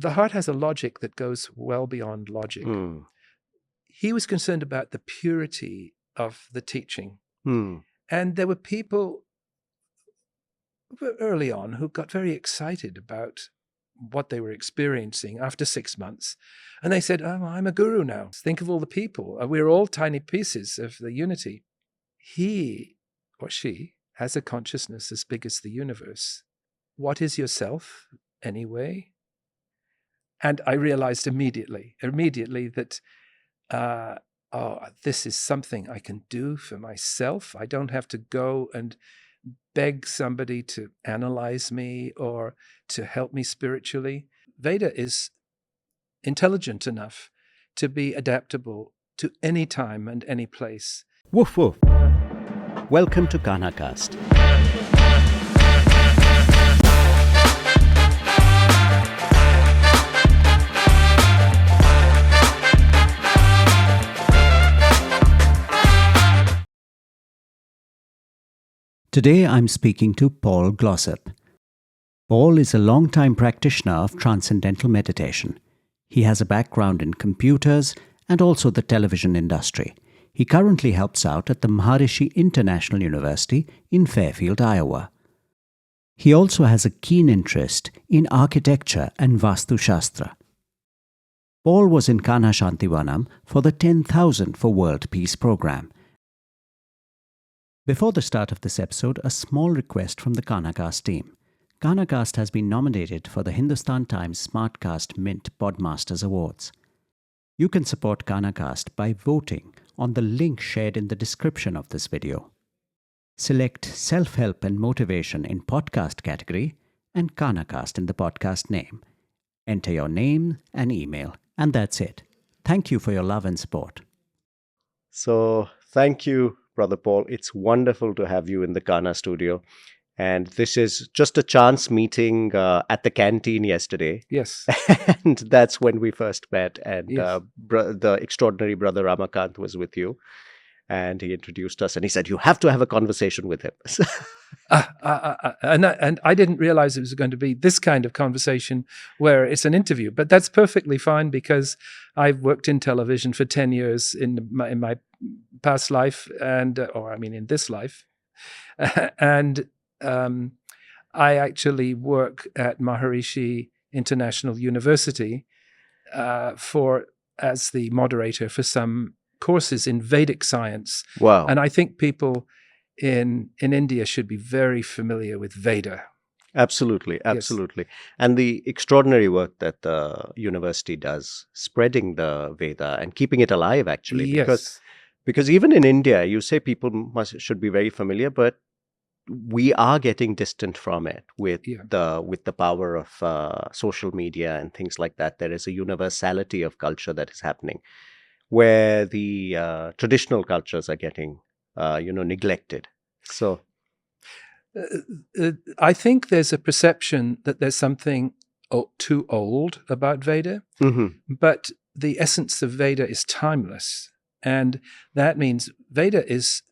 the heart has a logic that goes well beyond logic. He was concerned about the purity of the teaching. And there were people early on who got very excited about what they were experiencing after 6 months. And they said, oh, I'm a guru now. Think of all the people. We're all tiny pieces of the unity. He or she has a consciousness as big as the universe. What is yourself anyway? And I realized immediately that, this is something I can do for myself. I don't have to go and beg somebody to analyze me or to help me spiritually. Veda is intelligent enough to be adaptable to any time and any place. Woof woof. Welcome to KANHACAST. Today I'm speaking to Paul Glossop. Paul is a long-time practitioner of Transcendental Meditation. He has a background in computers and also the television industry. He currently helps out at the Maharishi International University in Fairfield, Iowa. He also has a keen interest in architecture and Vaastu Shastra. Paul was in Kanha Shanti Vanam for the 10,000 for World Peace program. Before the start of this episode, a small request from the KANHACAST team. KANHACAST has been nominated for the Hindustan Times Smartcast Mint Podmasters Awards. You can support KANHACAST by voting on the link shared in the description of this video. Select Self-Help and Motivation in Podcast category and KANHACAST in the podcast name. Enter your name and email, and that's it. Thank you for your love and support. So, thank you, Brother Paul. It's wonderful to have you in the Kanha studio. And this is just a chance meeting at the canteen yesterday. Yes. And that's when we first met. And Yes. The extraordinary Brother Ramakant was with you. And he introduced us and he said, you have to have a conversation with him. And I didn't realize it was going to be this kind of conversation where it's an interview. But that's perfectly fine because I've worked in television for 10 years in my past life, and in this life. And I actually work at Maharishi International University as the moderator for some courses in Vedic Science. Wow. And I think people in India should be very familiar with Veda. Absolutely. Yes. And the extraordinary work that the university does, spreading the Veda and keeping it alive, actually. Yes. Because even in India, you say people should be very familiar, but we are getting distant from it with the power of social media and things like that. There is a universality of culture that is happening, where the traditional cultures are getting, neglected. So, I think there's a perception that there's something too old about Veda, but the essence of Veda is timeless. And that means Veda is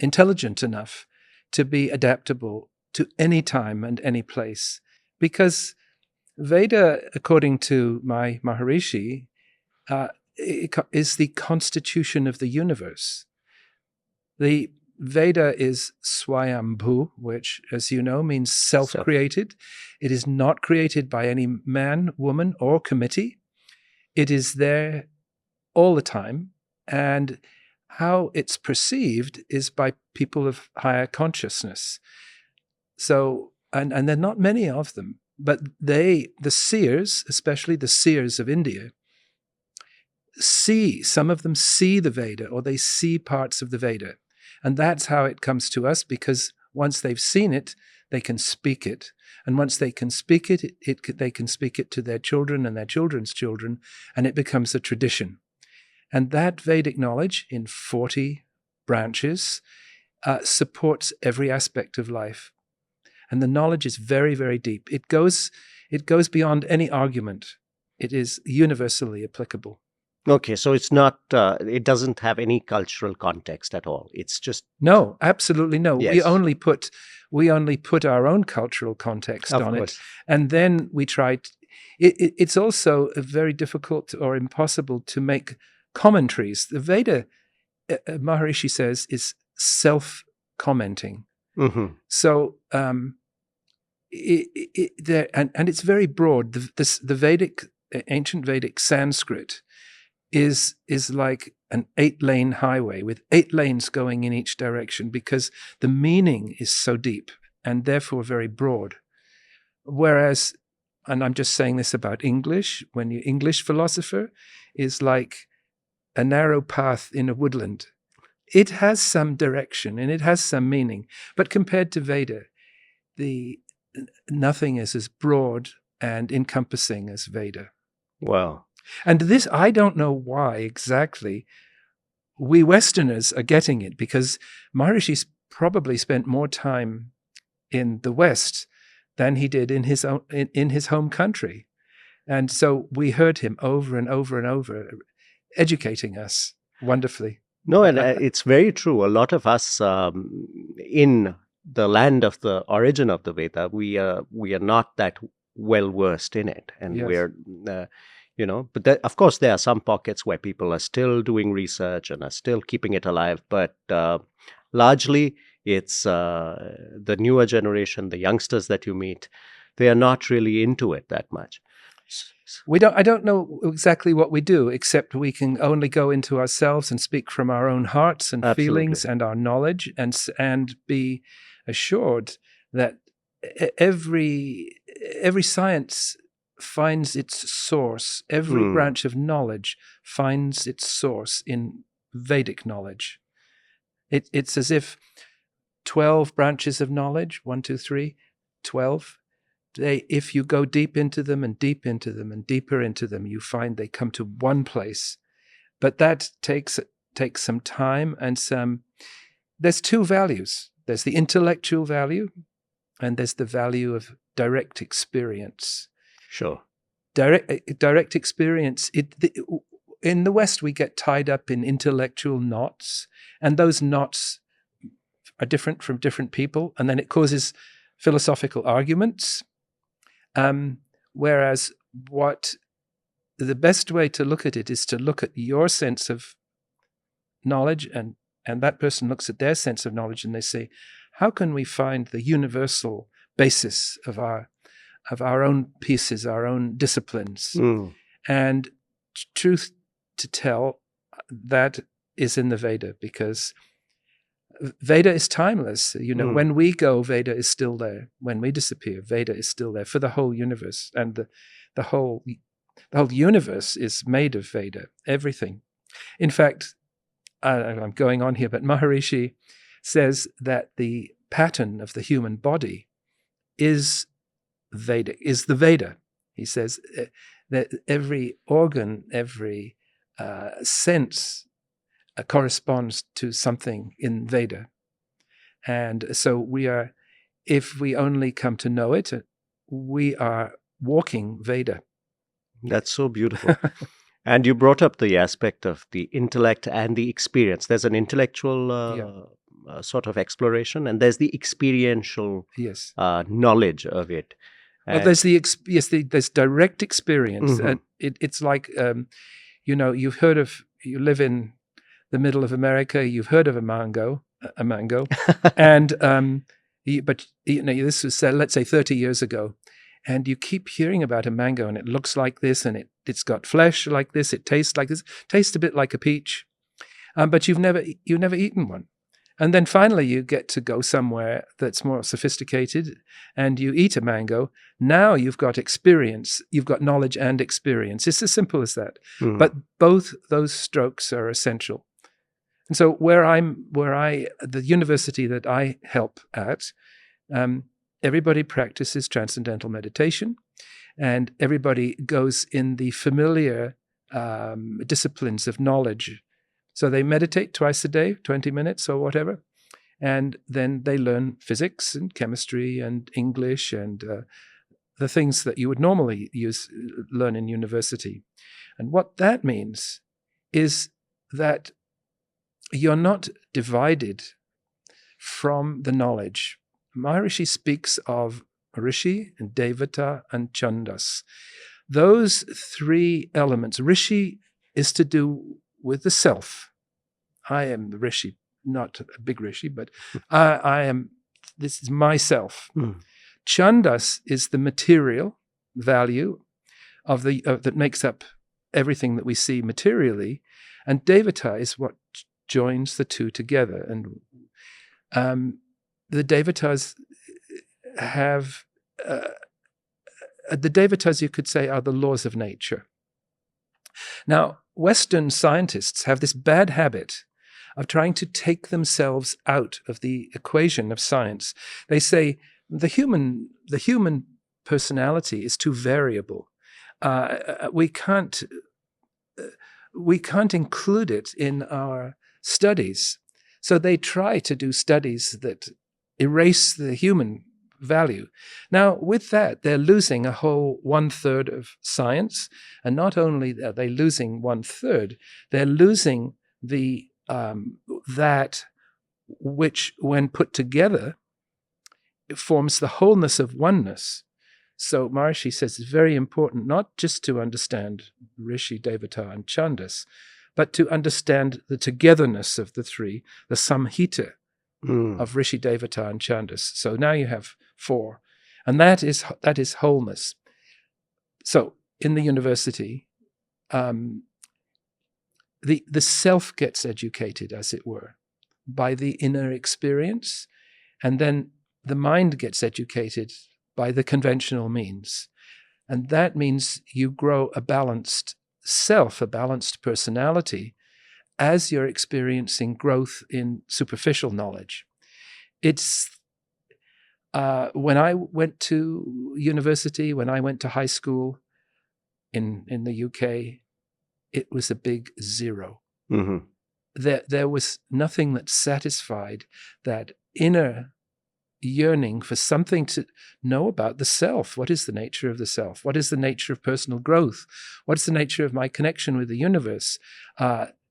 intelligent enough to be adaptable to any time and any place. Because Veda, according to my Maharishi, is the constitution of the universe. The Veda is Swayambhu, which, as you know, means self-created. It is not created by any man, woman, or committee. It is there all the time. And how it's perceived is by people of higher consciousness. So, and there are not many of them, but the seers, especially the seers of India, some of them see the Veda, or they see parts of the Veda. And that's how it comes to us, because once they've seen it, they can speak it. And once they can speak it, they can speak it to their children and their children's children, and it becomes a tradition. And that Vedic knowledge in 40 branches supports every aspect of life. And the knowledge is very, very deep. It goes beyond any argument. It is universally applicable. Okay, so it's not, it doesn't have any cultural context at all. It's just... No, absolutely no. Yes. We only put our own cultural context on it. And then we try it's also very difficult or impossible to make commentaries. The Veda, Maharishi says, is self-commenting. So it's very broad. The Vedic, ancient Vedic Sanskrit is like an 8-lane highway with 8 lanes going in each direction, because the meaning is so deep and therefore very broad. Whereas, and I'm just saying this about English, when you English philosopher is like a narrow path in a woodland. It has some direction and it has some meaning, but compared to Veda, nothing is as broad and encompassing as Veda. Wow. And this, I don't know why exactly we Westerners are getting it, because Maharishi's probably spent more time in the West than he did in his home country. And so we heard him over and over and over, educating us wonderfully. No, and it's very true. A lot of us in the land of the origin of the Veda, we are not that well versed in it, and Yes. we're but of course there are some pockets where people are still doing research and are still keeping it alive, but largely it's the newer generation, the youngsters that you meet, they are not really into it that much. I don't know exactly what we do, except we can only go into ourselves and speak from our own hearts and Absolutely. feelings and our knowledge, and be assured that every science finds its source, every branch of knowledge finds its source in Vedic knowledge. It's as if 12 branches of knowledge, 1, 2, 3, 12, if you go deep into them and deep into them and deeper into them, you find they come to one place. But that takes some time and there's 2 values. There's the intellectual value and there's the value of direct experience. Sure. Direct experience. In the West, we get tied up in intellectual knots, and those knots are different from different people, and then it causes philosophical arguments. Whereas the best way to look at it is to look at your sense of knowledge, and that person looks at their sense of knowledge, and they say, how can we find the universal basis of our own pieces, our own disciplines? And truth to tell, that is in the Veda, because Veda is timeless. When we go, Veda is still there. When we disappear, Veda is still there for the whole universe. And the whole universe is made of Veda, everything. In fact, I'm going on here, but Maharishi says that the pattern of the human body is Vedic, is the Veda. He says that every organ, every sense corresponds to something in Veda. And so if we only come to know it, we are walking Veda. That's so beautiful. And you brought up the aspect of the intellect and the experience. There's an intellectual sort of exploration, and there's the experiential knowledge of it. Well, there's there's direct experience. It's like, you've heard of, you live in the middle of America, you've heard of a mango, and but this was let's say 30 years ago, and you keep hearing about a mango, and it looks like this, and it's got flesh like this, it tastes like this, tastes a bit like a peach, but you've never eaten one. And then finally you get to go somewhere that's more sophisticated and you eat a mango. Now you've got experience, you've got knowledge and experience. It's as simple as that. But both those strokes are essential. And so the university that I help at, everybody practices transcendental meditation, and everybody goes in the familiar disciplines of knowledge. So they meditate twice a day, 20 minutes or whatever, and then they learn physics and chemistry and English and the things that you would normally learn in university. And what that means is that you're not divided from the knowledge. Maharishi speaks of Rishi, and Devata, and Chandas. Those three elements. Rishi is to do with the self. I am the Rishi, not a big Rishi, but this is myself. Chandas is the material value of that makes up everything that we see materially, and Devata is what joins the two together. And the Devatas have the Devatas, you could say, are the laws of nature. Now, Western scientists have this bad habit of trying to take themselves out of the equation of science. They say the human personality is too variable. We can't include it in our studies. So they try to do studies that erase the human value. Now, with that, they're losing a whole 1/3 of science. And not only are they losing 1/3, they're losing the that which, when put together, it forms the wholeness of oneness. So Maharishi says it's very important not just to understand Rishi, Devata, and Chandas, but to understand the togetherness of the three, the samhita of Rishi, Devata, and Chandas. So now you have 4, and that is wholeness. So in the university, the self gets educated, as it were, by the inner experience, and then the mind gets educated by the conventional means. And that means you grow a balanced self, a balanced personality, as you're experiencing growth in superficial knowledge. It's when I went to university, when I went to high school in the UK, it was a big 0. Mm-hmm. There was nothing that satisfied that inner yearning for something to know about the self. What is the nature of the self? What is the nature of personal growth? What is the nature of my connection with the universe?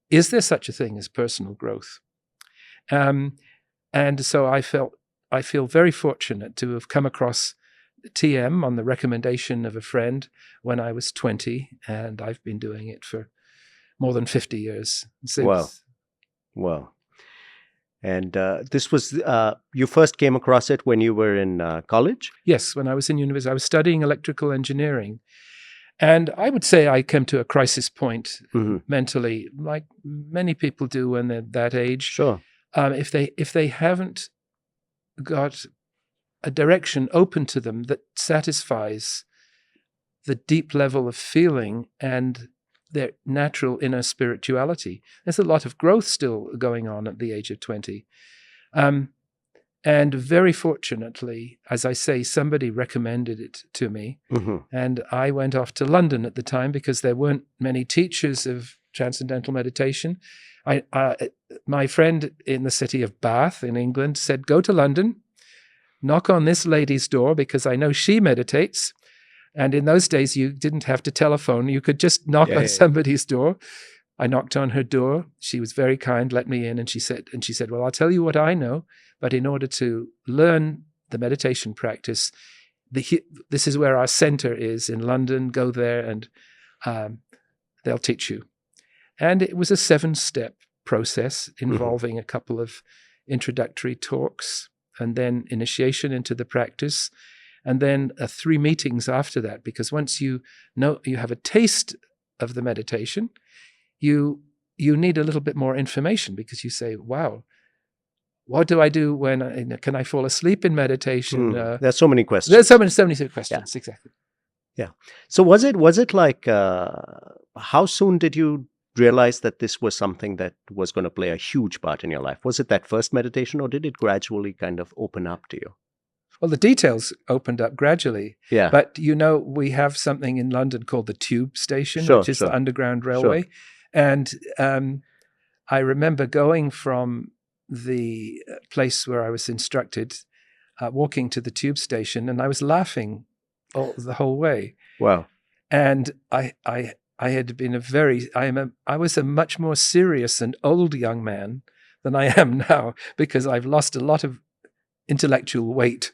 Is there such a thing as personal growth? And so I feel very fortunate to have come across TM on the recommendation of a friend when I was 20, and I've been doing it for more than 50 years since. Wow. And this was, you first came across it when you were in college? Yes, when I was in university. I was studying electrical engineering. And I would say I came to a crisis point mentally, like many people do when they're that age. Sure. If they haven't got a direction open to them that satisfies the deep level of feeling and their natural inner spirituality. There's a lot of growth still going on at the age of 20. And very fortunately, as I say, somebody recommended it to me. And I went off to London at the time because there weren't many teachers of Transcendental Meditation. My friend in the city of Bath in England said, go to London, knock on this lady's door because I know she meditates. And in those days, you didn't have to telephone. You could just knock on somebody's door. I knocked on her door. She was very kind, let me in. And she said, well, I'll tell you what I know. But in order to learn the meditation practice, this is where our center is in London. Go there and they'll teach you. And it was a 7-step process involving a couple of introductory talks and then initiation into the practice. And then 3 meetings after that, because once you know you have a taste of the meditation, you need a little bit more information because you say, wow, what do I do when can I fall asleep in meditation? There's so many questions. There's so many questions, exactly. Yeah. So was it like, how soon did you realize that this was something that was going to play a huge part in your life? Was it that first meditation, or did it gradually kind of open up to you? Well, the details opened up gradually. Yeah. But, we have something in London called the Tube Station, which is the Underground Railway. And I remember going from the place where I was instructed, walking to the Tube Station, and I was laughing the whole way. Wow. And I had been I was a much more serious and old young man than I am now, because I've lost a lot of intellectual weight.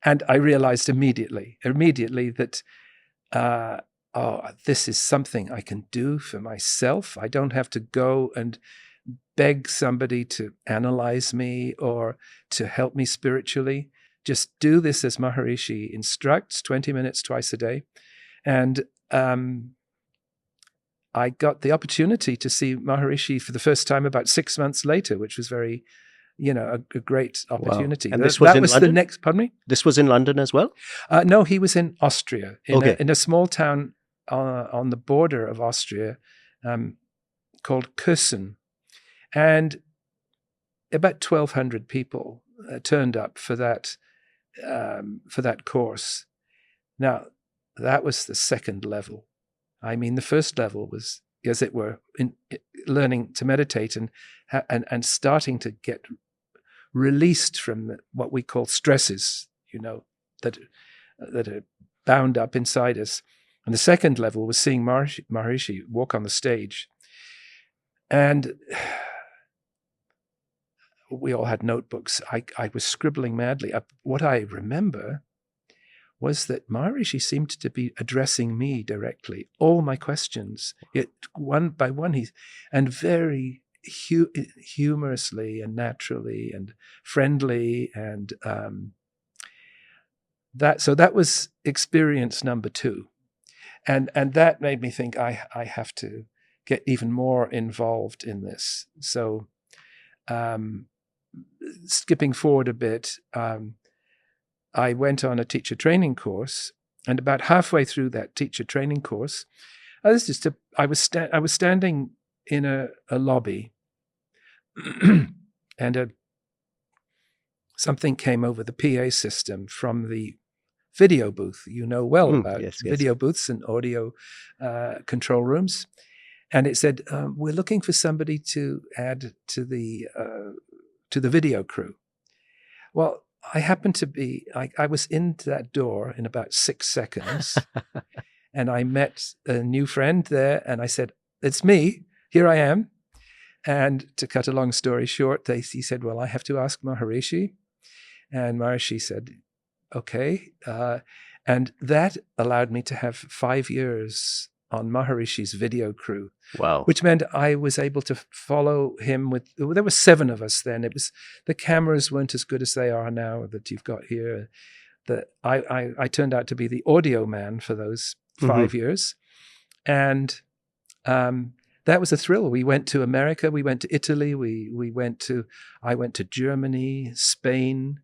And I realized immediately that, this is something I can do for myself. I don't have to go and beg somebody to analyze me or to help me spiritually. Just do this as Maharishi instructs, 20 minutes twice a day. And I got the opportunity to see Maharishi for the first time about 6 months later, which was very, a great opportunity. Wow. And this was in London? The next, pardon me? This was in London as well? No, he was in Austria, Okay. in a small town on the border of Austria called Kösen. And about 1,200 people turned up for that course. Now, that was the second level. I mean, the first level was, as it were, learning to meditate and starting to get released from what we call stresses, that are bound up inside us. And the second level was seeing Maharishi walk on the stage. And we all had notebooks. I was scribbling madly. What I remember was that Maharishi seemed to be addressing me directly, all my questions, one by one, and very humorously and naturally and friendly, and that was experience number 2, and that made me think I have to get even more involved in this. So, skipping forward a bit, I went on a teacher training course, and about halfway through that teacher training course, I was standing in a lobby, and something came over the PA system from the video booth. You know well about video booths and audio control rooms, and it said, "We're looking for somebody to add to the video crew." Well, I happened to be, I was into that door in about 6 seconds, and I met a new friend there, and I said, "It's me, here I am." And to cut a long story short, he said, "Well, I have to ask Maharishi." And Maharishi said, "Okay." And that allowed me to have 5 years on Maharishi's video crew. Wow. Which meant I was able to follow him there were 7 of us then. The cameras weren't as good as they are now that you've got here. I turned out to be the audio man for those 5 years. And that was a thrill. We went to America, we went to Italy, I went to Germany, Spain,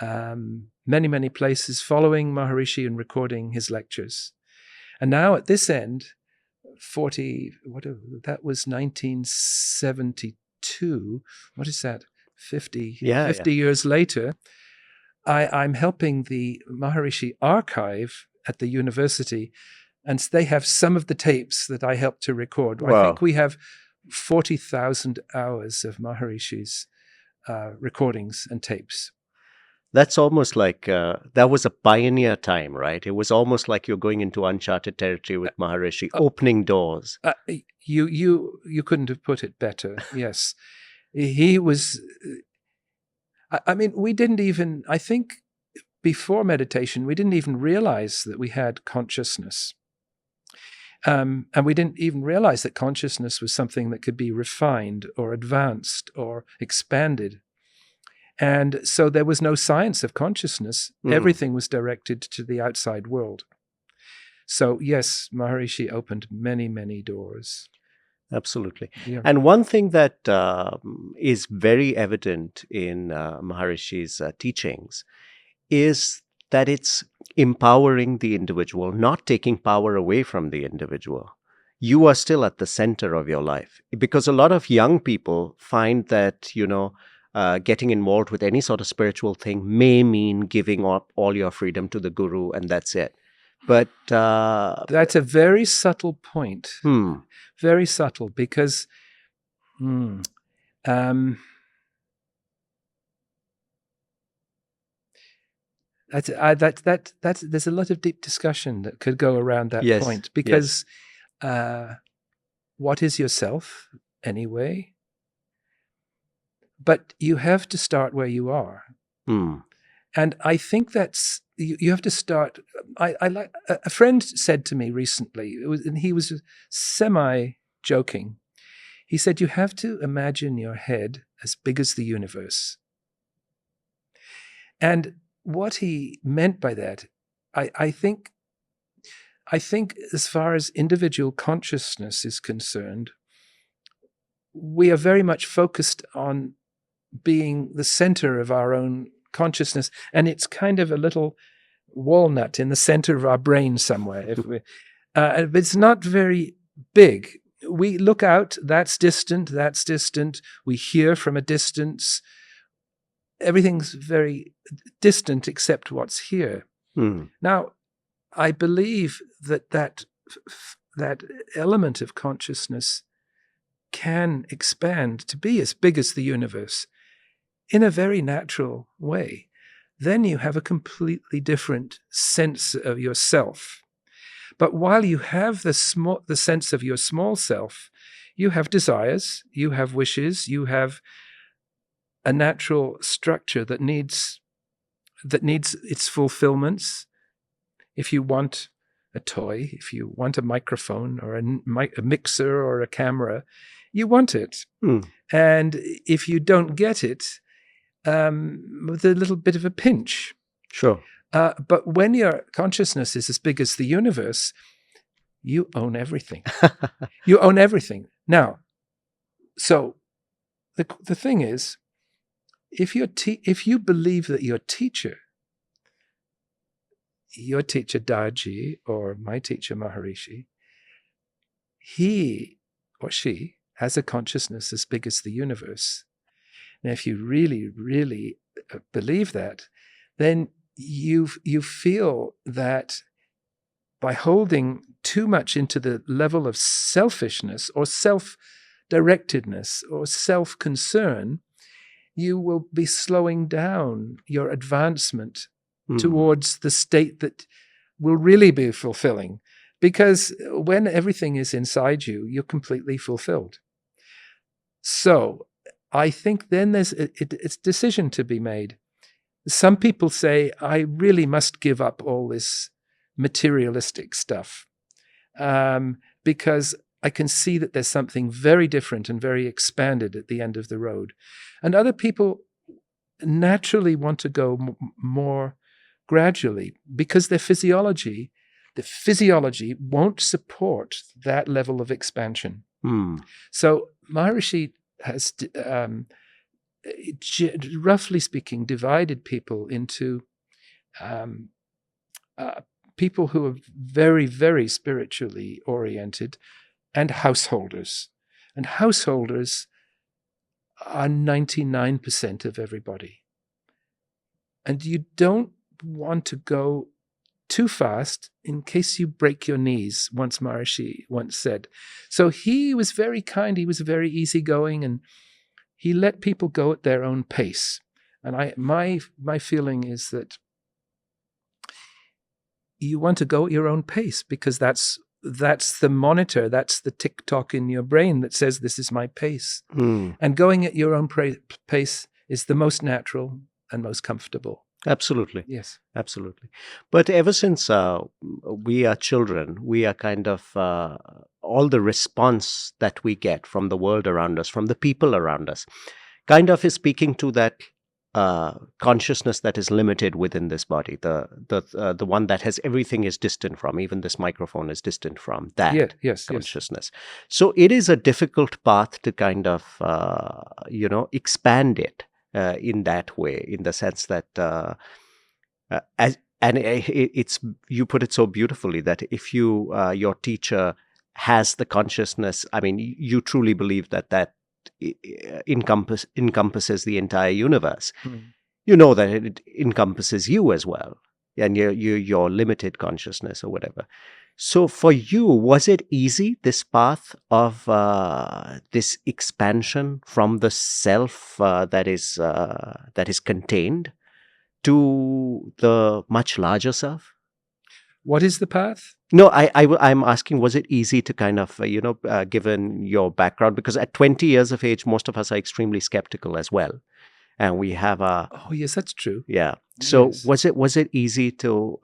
many, many places, following Maharishi and recording his lectures. And now at this end, that was 1972. What is that? 50 years later, I'm helping the Maharishi archive at the university, and they have some of the tapes that I helped to record. Wow. I think we have 40,000 hours of Maharishi's recordings and tapes. That's almost like, that was a pioneer time, right? It was almost like you're going into uncharted territory with Maharishi, opening doors. You couldn't have put it better, yes. He was, we didn't even, I think before meditation, we didn't even realize that we had consciousness. And we didn't even realize that consciousness was something that could be refined or advanced or expanded. And so there was no science of consciousness. Everything was directed to the outside world. So yes, Maharishi opened many, many doors. Absolutely. Yeah. And one thing that is very evident in Maharishi's teachings is that it's empowering the individual, not taking power away from the individual. You are still at the center of your life. Because a lot of young people find that, getting involved with any sort of spiritual thing may mean giving up all your freedom to the guru, and that's it. But that's a very subtle point. Very subtle, because there's a lot of deep discussion that could go around that point. Because what is yourself anyway? But you have to start where you are. And I think that's you have to start. I like a friend said to me recently, and he was semi-joking. He said, you have to imagine your head as big as the universe. And what he meant by that, I think as far as individual consciousness is concerned, we are very much focused on being the center of our own consciousness, and it's kind of a little walnut in the center of our brain somewhere. It's not very big. We look out, that's distant. We hear from a distance. Everything's very distant except what's here. Now, I believe that element of consciousness can expand to be as big as the universe in a very natural way. Then you have a completely different sense of yourself. But while you have the sense of your small self, you have desires, you have wishes, you have a natural structure that needs its fulfillments. If you want a toy, if you want a microphone or a mixer or a camera, you want it. And if you don't get it, with a little bit of a pinch. Sure. But when your consciousness is as big as the universe, you own everything. You own everything. Now, so the thing is, if you believe that your teacher Daji or my teacher Maharishi, he or she has a consciousness as big as the universe. Now, if you really, really believe that, then you feel that by holding too much into the level of selfishness or self-directedness or self-concern, you will be slowing down your advancement towards the state that will really be fulfilling. Because when everything is inside you, you're completely fulfilled. So I think then there's a decision to be made. Some people say, I really must give up all this materialistic stuff because I can see that there's something very different and very expanded at the end of the road. And other people naturally want to go more gradually because the physiology won't support that level of expansion. So Maharishi has, roughly speaking, divided people into people who are very, very spiritually oriented and householders. And householders are 99% of everybody. And you don't want to go too fast in case you break your knees, once Maharishi once said. So he was very kind, he was very easygoing, and he let people go at their own pace. And my feeling is that you want to go at your own pace because that's the monitor, that's the tick-tock in your brain that says this is my pace. And going at your own pace is the most natural and most comfortable. Absolutely. Yes. Absolutely. But ever since we are children, we are kind of, all the response that we get from the world around us, from the people around us, kind of is speaking to that consciousness that is limited within this body, the one that has everything is distant from, even this microphone is distant from that consciousness. Yes. So it is a difficult path to kind of, expand it. In that way, in the sense that, it's you put it so beautifully that if your teacher has the consciousness, I mean, you truly believe that encompasses the entire universe. You know that it encompasses you as well, and your limited consciousness or whatever. So for you, was it easy, this path of this expansion from the self that is contained to the much larger self? What is the path? No, I'm asking, was it easy to kind of, given your background? Because at 20 years of age, most of us are extremely skeptical as well. and we have a Oh, yes, that's true. yeah. So Yes. was it easy to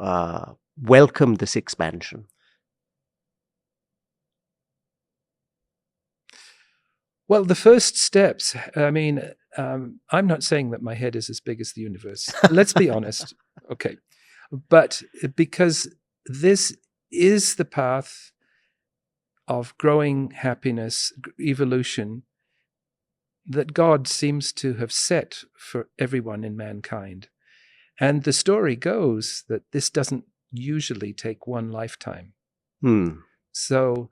welcome this expansion? Well, the first steps, I mean, I'm not saying that my head is as big as the universe. Let's be honest. Okay. But because this is the path of growing happiness, evolution, that God seems to have set for everyone in mankind. And the story goes that this doesn't usually take one lifetime. So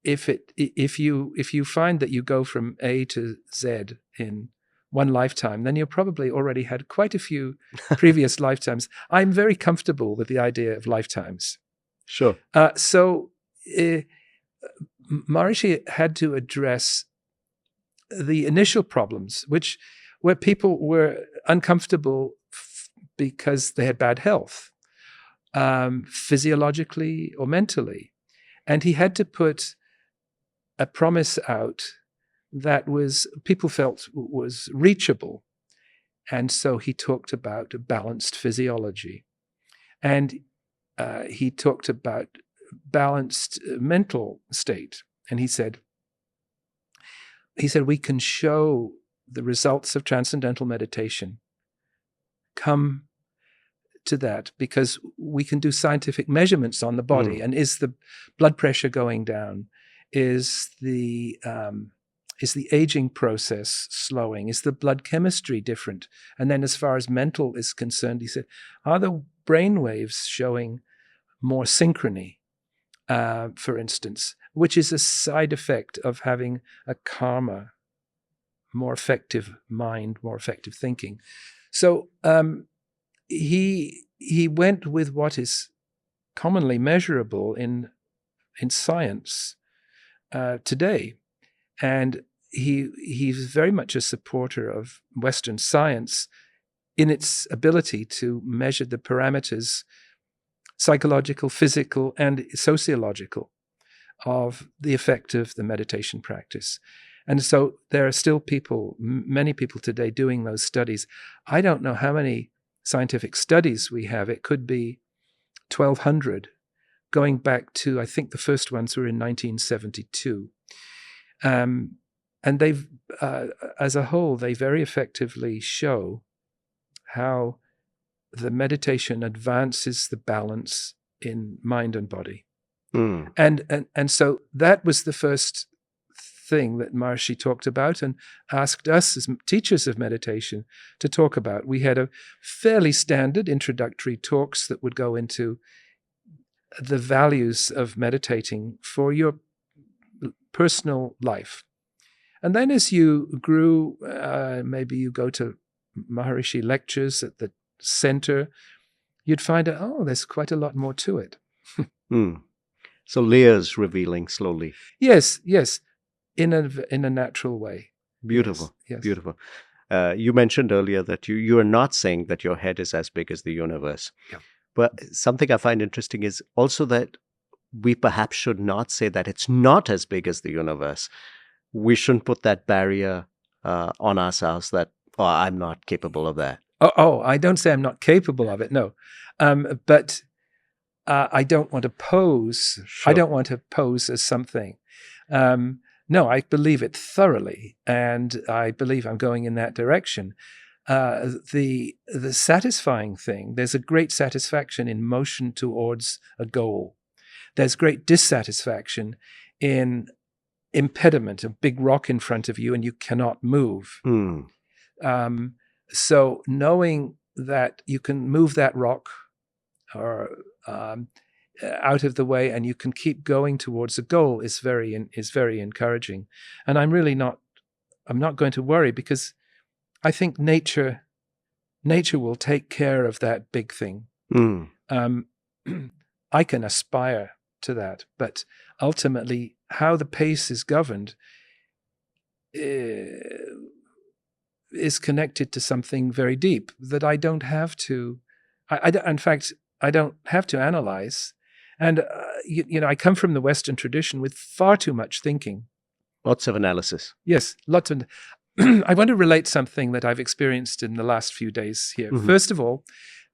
if you find that you go from A to Z in one lifetime, then you probably already had quite a few previous lifetimes. I'm very comfortable with the idea of lifetimes. Sure. So Maharishi had to address the initial problems, where people were uncomfortable because they had bad health, physiologically or mentally. And he had to put a promise out that people felt was reachable. And so he talked about a balanced physiology. And he talked about balanced mental state. And he said, we can show the results of transcendental meditation come to that because we can do scientific measurements on the body. And is the blood pressure going down? Is the aging process slowing? Is the blood chemistry different? And then as far as mental is concerned, he said, are the brain waves showing more synchrony, for instance, which is a side effect of having a calmer, more effective mind, more effective thinking. So he went with what is commonly measurable in science today, and he's very much a supporter of Western science in its ability to measure the parameters, psychological, physical, and sociological, of the effect of the meditation practice. And so there are still many people today doing those studies. I don't know how many scientific studies we have. It could be 1,200, going back to, I think the first ones were in 1972. And they've, as a whole, they very effectively show how the meditation advances the balance in mind and body. And so that was the first thing that Maharishi talked about and asked us as teachers of meditation to talk about. We had a fairly standard introductory talks that would go into the values of meditating for your personal life. And then as you grew, maybe you go to Maharishi lectures at the center, you'd find out, oh, there's quite a lot more to it. So layers revealing slowly. Yes, in a natural way. Beautiful, yes. Beautiful. You mentioned earlier that you are not saying that your head is as big as the universe. Yeah. But something I find interesting is also that we perhaps should not say that it's not as big as the universe. We shouldn't put that barrier on ourselves that, oh, I'm not capable of that. Oh, I don't say I'm not capable of it, no. But I don't want to pose. Sure. I don't want to pose as something. No, I believe it thoroughly, and I believe I'm going in that direction. The satisfying thing, there's a great satisfaction in motion towards a goal. There's great dissatisfaction in impediment, a big rock in front of you and you cannot move. So knowing that you can move that rock or out of the way and you can keep going towards a goal is very encouraging. And I'm not going to worry, because I think nature will take care of that big thing. I can aspire to that, but ultimately how the pace is governed is connected to something very deep that I don't have to, in fact, I don't have to analyze. And, I come from the Western tradition with far too much thinking. Lots of analysis. Yes, lots of. I want to relate something that I've experienced in the last few days here. Mm-hmm. First of all,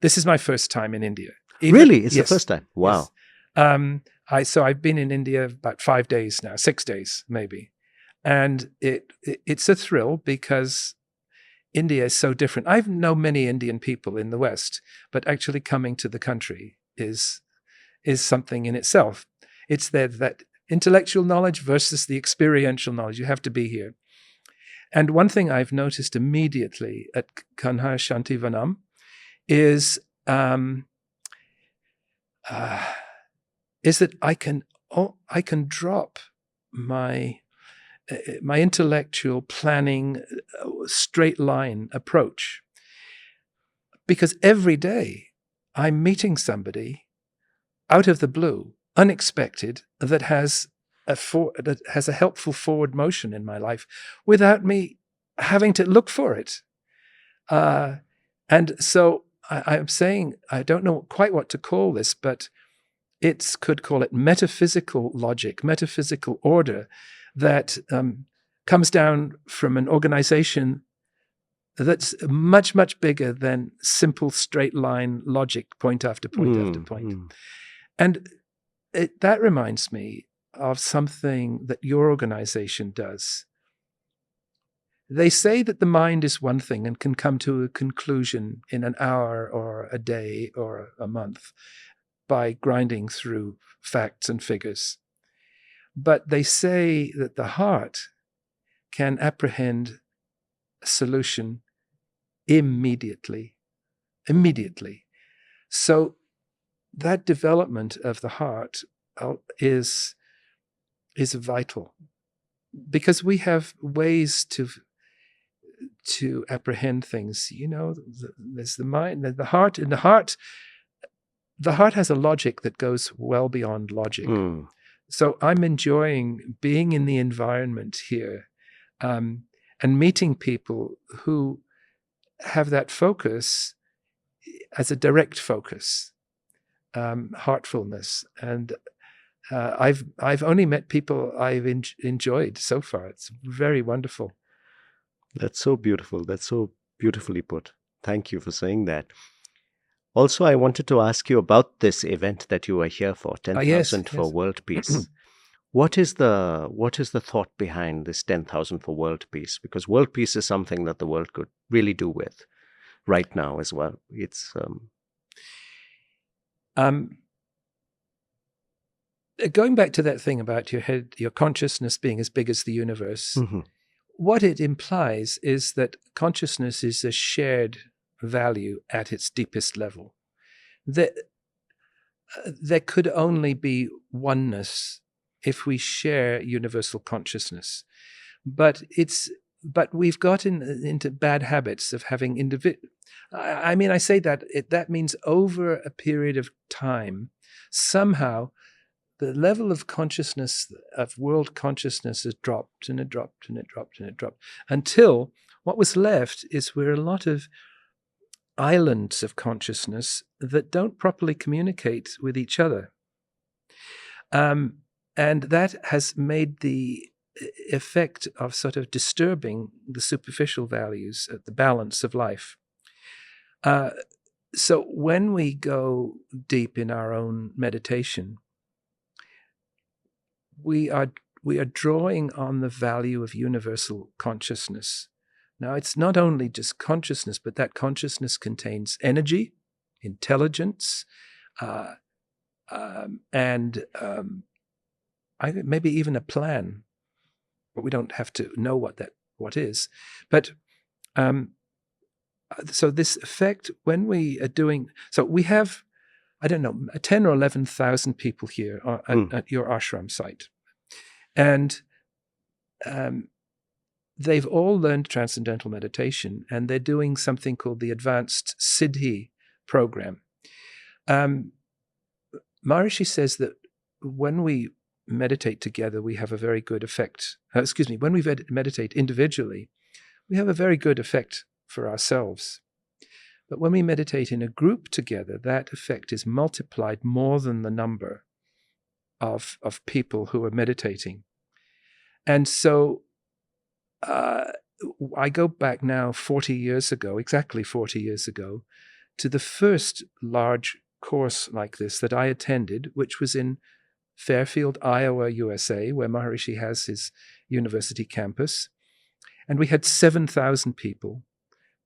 this is my first time in India. Really? It's yes, the first time? Wow. Yes. So I've been in India about 5 days now, 6 days maybe. And it's a thrill because India is so different. I know many Indian people in the West, but actually coming to the country is something in itself. It's that intellectual knowledge versus the experiential knowledge. You have to be here. And one thing I've noticed immediately at Kanha Shanti Vanam is that I can drop my intellectual planning straight line approach, because every day I'm meeting somebody out of the blue, unexpected, that has a helpful forward motion in my life without me having to look for it. And so I'm saying, I don't know quite what to call this, but could call it metaphysical logic, metaphysical order that comes down from an organization that's much, much bigger than simple straight line logic, point after point after point. And that reminds me of something that your organization does. They say that the mind is one thing and can come to a conclusion in an hour or a day or a month by grinding through facts and figures. But they say that the heart can apprehend a solution immediately. So that development of the heart is vital, because we have ways to apprehend things. There's the mind, the heart. In the heart has a logic that goes well beyond logic. So I'm enjoying being in the environment here, and meeting people who have that focus as a direct focus, heartfulness. And I've only met people I've enjoyed so far. It's very wonderful. That's so beautiful. That's so beautifully put. Thank you for saying that. Also, I wanted to ask you about this event that you are here for, 10,000 for world peace. What is the thought behind this 10,000 for world peace? Because world peace is something that the world could really do with right now as well. It's going back to that thing about your head, your consciousness being as big as the universe. What it implies is that consciousness is a shared value at its deepest level. There could only be oneness if we share universal consciousness. But we've got into bad habits of having I say that means over a period of time, somehow the level of consciousness, of world consciousness, has dropped and it dropped and it dropped and it dropped, until what was left is we're a lot of islands of consciousness that don't properly communicate with each other. And that has made the effect of sort of disturbing the superficial values, the balance of life. So when we go deep in our own meditation, we are drawing on the value of universal consciousness. Now, it's not only just consciousness, but that consciousness contains energy, intelligence, and maybe even a plan. But we don't have to know what is. But so this effect, when we are doing, so we have, 10 or 11,000 people here at your ashram site. And they've all learned Transcendental Meditation, and they're doing something called the Advanced Siddhi program. Maharishi says that when we meditate together, we have a very good effect. When we meditate individually, we have a very good effect for ourselves. But when we meditate in a group together, that effect is multiplied more than the number of people who are meditating. And so I go back now 40 years ago, exactly 40 years ago, to the first large course like this that I attended, which was in Fairfield, Iowa, USA, where Maharishi has his university campus. And we had 7,000 people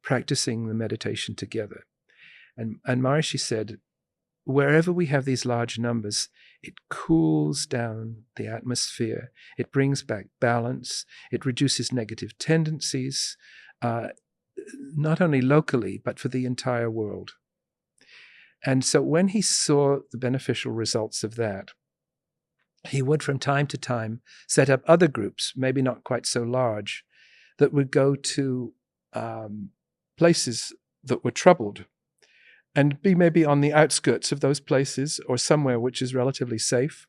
practicing the meditation together. And Maharishi said, wherever we have these large numbers, it cools down the atmosphere. It brings back balance. It reduces negative tendencies, not only locally, but for the entire world. And so when he saw the beneficial results of that, he would from time to time set up other groups, maybe not quite so large, that would go to places that were troubled and be maybe on the outskirts of those places or somewhere which is relatively safe.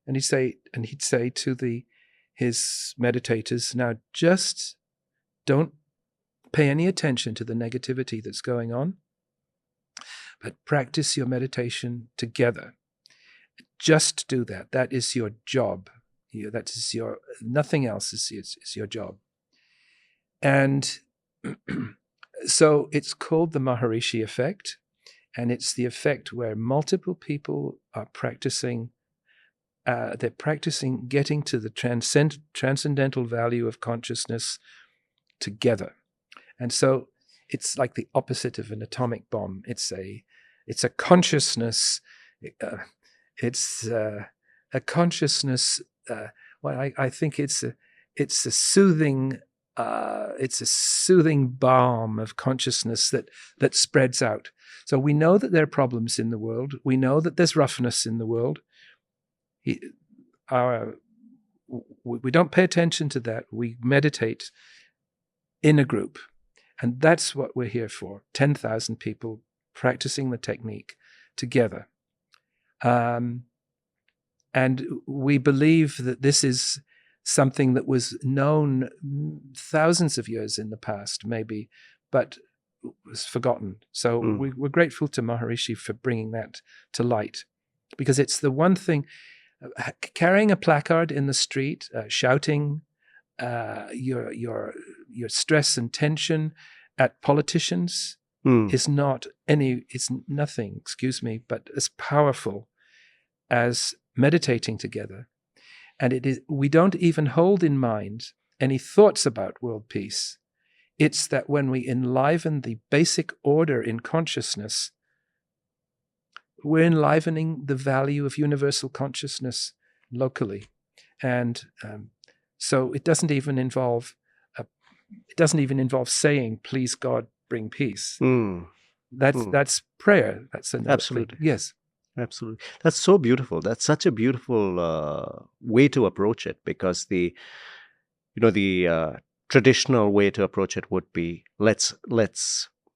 And he'd say to his meditators, now just don't pay any attention to the negativity that's going on, but practice your meditation together. Just do that. That is your job. That is nothing else is your job. And so it's called the Maharishi Effect. And it's the effect where multiple people are practicing, they're practicing getting to the transcendental value of consciousness together. And so it's like the opposite of an atomic bomb. It's a consciousness, it's a consciousness, I think it's a soothing balm of consciousness that spreads out. So we know that there are problems in the world. We know that there's roughness in the world. We don't pay attention to that. We meditate in a group. And that's what we're here for. 10,000 people practicing the technique together. And we believe that this is something that was known thousands of years in the past, maybe, but was forgotten. So we're grateful to Maharishi for bringing that to light, because it's the one thing, carrying a placard in the street, shouting your stress and tension at politicians is nothing, but as powerful as meditating together. And we don't even hold in mind any thoughts about world peace. It's that when we enliven the basic order in consciousness, we're enlivening the value of universal consciousness locally. And so it doesn't even involve saying, please God, bring peace. That's prayer. That's absolutely. Yes. Absolutely. That's so beautiful. That's such a beautiful way to approach it, because the traditional way to approach it would be, let's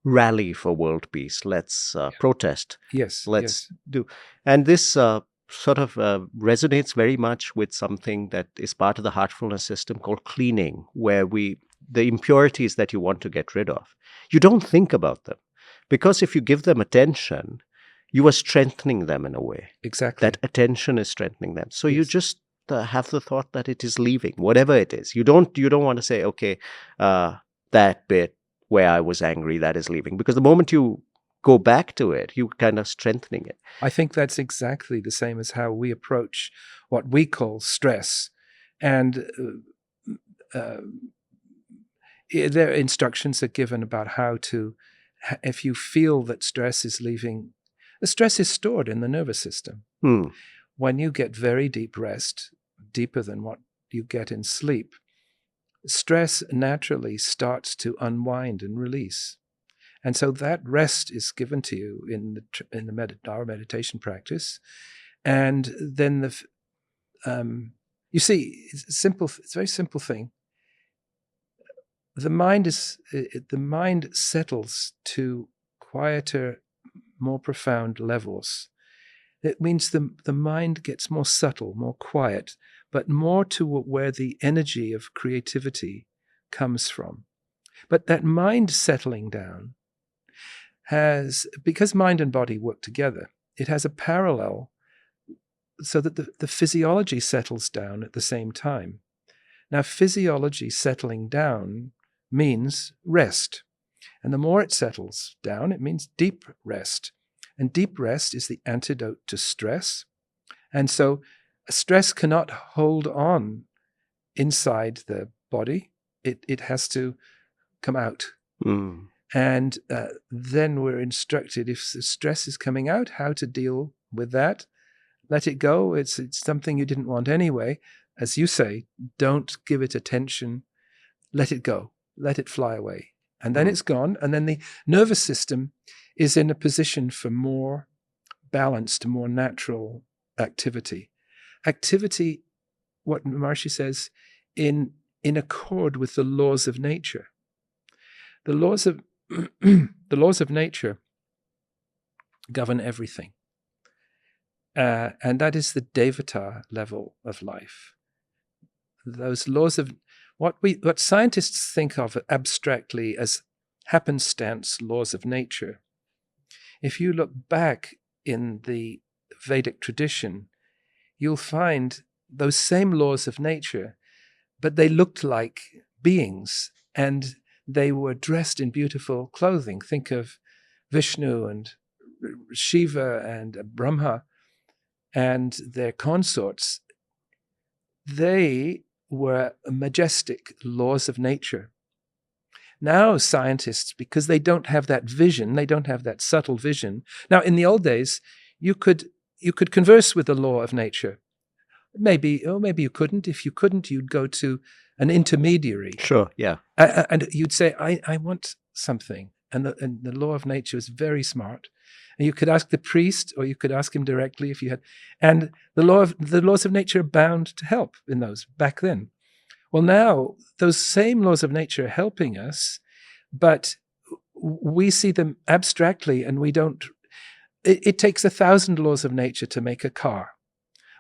rally for world peace. Let's protest. Yes. Let's do. And this sort of resonates very much with something that is part of the Heartfulness system called cleaning, where the impurities that you want to get rid of, you don't think about them, because if you give them attention, you are strengthening them in a way. Exactly. That attention is strengthening them. So you just have the thought that it is leaving, whatever it is. You don't want to say, okay, that bit where I was angry, that is leaving. Because the moment you go back to it, you kind of strengthening it. I think that's exactly the same as how we approach what we call stress. And their instructions are given about how to, if you feel that stress is leaving, the stress is stored in the nervous system. When you get very deep rest, deeper than what you get in sleep, stress naturally starts to unwind and release. And so that rest is given to you in our meditation practice. And then you see, it's a very simple thing. The mind settles to quieter, more profound levels. It means the mind gets more subtle, more quiet, but more to where the energy of creativity comes from. But that mind settling down because mind and body work together, it has a parallel so that the physiology settles down at the same time. Now, physiology settling down means rest. And the more it settles down, it means deep rest. And deep rest is the antidote to stress. And so stress cannot hold on inside the body. It has to come out. Mm. And then we're instructed, if the stress is coming out, how to deal with that. Let it go. It's something you didn't want anyway. As you say, don't give it attention. Let it go. Let it fly away. And then it's gone. And then the nervous system is in a position for more balanced, more natural activity. Activity, what Maharishi says, in accord with the laws of nature. The laws of the laws of nature govern everything. And that is the Devata level of life. Those laws of what scientists think of abstractly as happenstance laws of nature. If you look back in the Vedic tradition, you'll find those same laws of nature, but they looked like beings, and they were dressed in beautiful clothing. Think of Vishnu and Shiva and Brahma and their consorts. They were majestic laws of nature. Now scientists, because they don't have that vision, they don't have that subtle vision. Now, in the old days, you could converse with the law of nature. Maybe you couldn't. If you couldn't, you'd go to an intermediary. Sure, yeah. And you'd say, I want something. And the law of nature is very smart. And you could ask the priest, or you could ask him directly if you had. And the laws of nature are bound to help in those back then. Well, now those same laws of nature are helping us, but we see them abstractly, and we don't. It takes 1,000 laws of nature to make a car.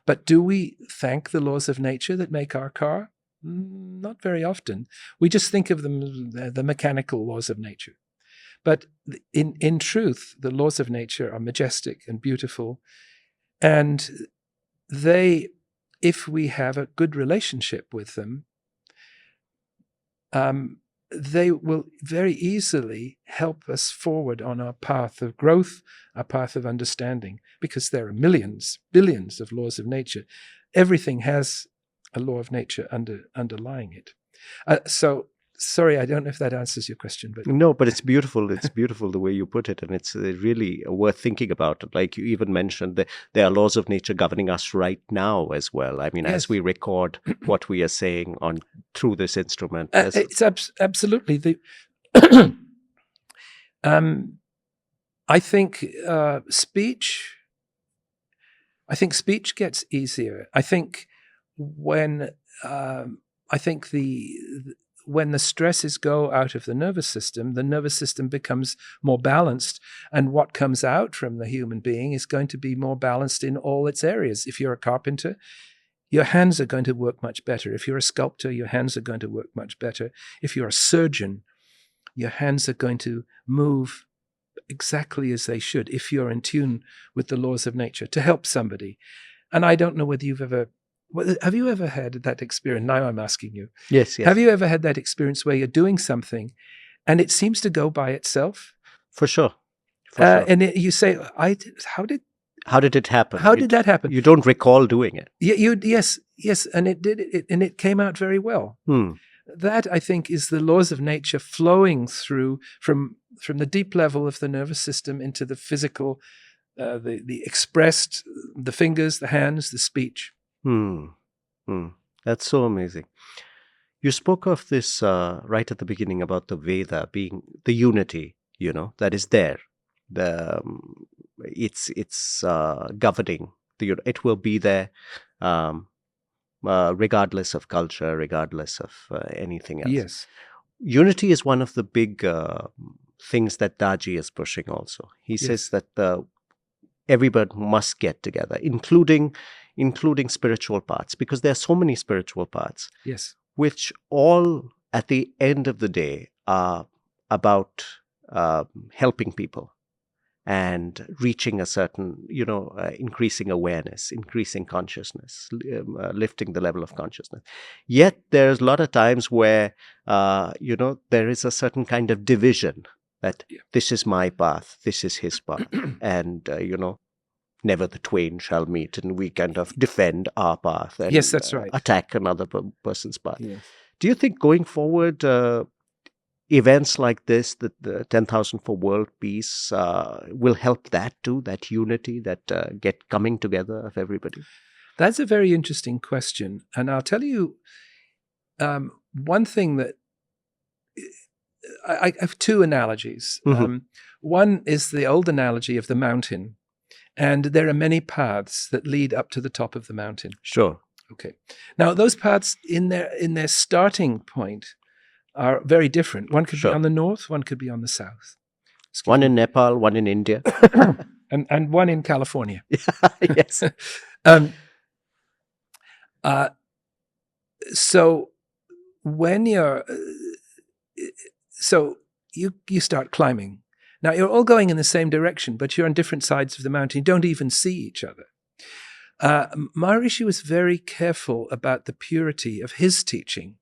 But do we thank the laws of nature that make our car? Not very often. We just think of them, the mechanical laws of nature. But in truth, the laws of nature are majestic and beautiful. And they, if we have a good relationship with them, they will very easily help us forward on our path of growth, our path of understanding, because there are millions, billions of laws of nature. Everything has a law of nature underlying it. So, sorry, I don't know if that answers your question. But no, but it's beautiful. It's beautiful the way you put it, and it's really worth thinking about. Like you even mentioned, that there are laws of nature governing us right now as well. I mean, yes. As we record what we are saying through this instrument. It's absolutely I think speech. I think speech gets easier. I think when when the stresses go out of the nervous system becomes more balanced, and what comes out from the human being is going to be more balanced in all its areas. If you're a carpenter, your hands are going to work much better. If you're a sculptor, your hands are going to work much better. If you're a surgeon, your hands are going to move exactly as they should, if you're in tune with the laws of nature, to help somebody. And I don't know whether have you ever had that experience? Now I'm asking you. Yes. Have you ever had that experience where you're doing something and it seems to go by itself? For sure. Sure. And you say, how did it happen? How did that happen? You don't recall doing it. Yes, and it did, and it came out very well. That, I think, is the laws of nature flowing through from the deep level of the nervous system into the physical, the expressed, the fingers, the hands, the speech. That's so amazing. You spoke of this right at the beginning about the Veda being the unity, that is there. It's governing. It will be there regardless of culture, regardless of anything else. Yes. Unity is one of the big things that Daji is pushing also. He says that everybody must get together, including spiritual paths, because there are so many spiritual paths. Yes. Which all, at the end of the day, are about helping people. and reaching a certain, increasing awareness, increasing consciousness, lifting the level of consciousness. Yet there's a lot of times where, there is a certain kind of division that this is my path, this is his path, and, never the twain shall meet, and we kind of defend our path and Yes, that's right. attack another person's path. Yes. Do you think going forward, events like this, the 10,000 for world peace, will help that too, that unity, that coming together of everybody? That's a very interesting question. And I'll tell you one thing that I have two analogies. One is the old analogy of the mountain. And there are many paths that lead up to the top of the mountain. Sure. Okay. Now, those paths in their starting point are very different. One could be on the north, one could be on the south. One in Nepal, one in India. and one in California. Yes. So when you start climbing. Now, you're all going in the same direction, but you're on different sides of the mountain. You don't even see each other. Maharishi was very careful about the purity of his teaching.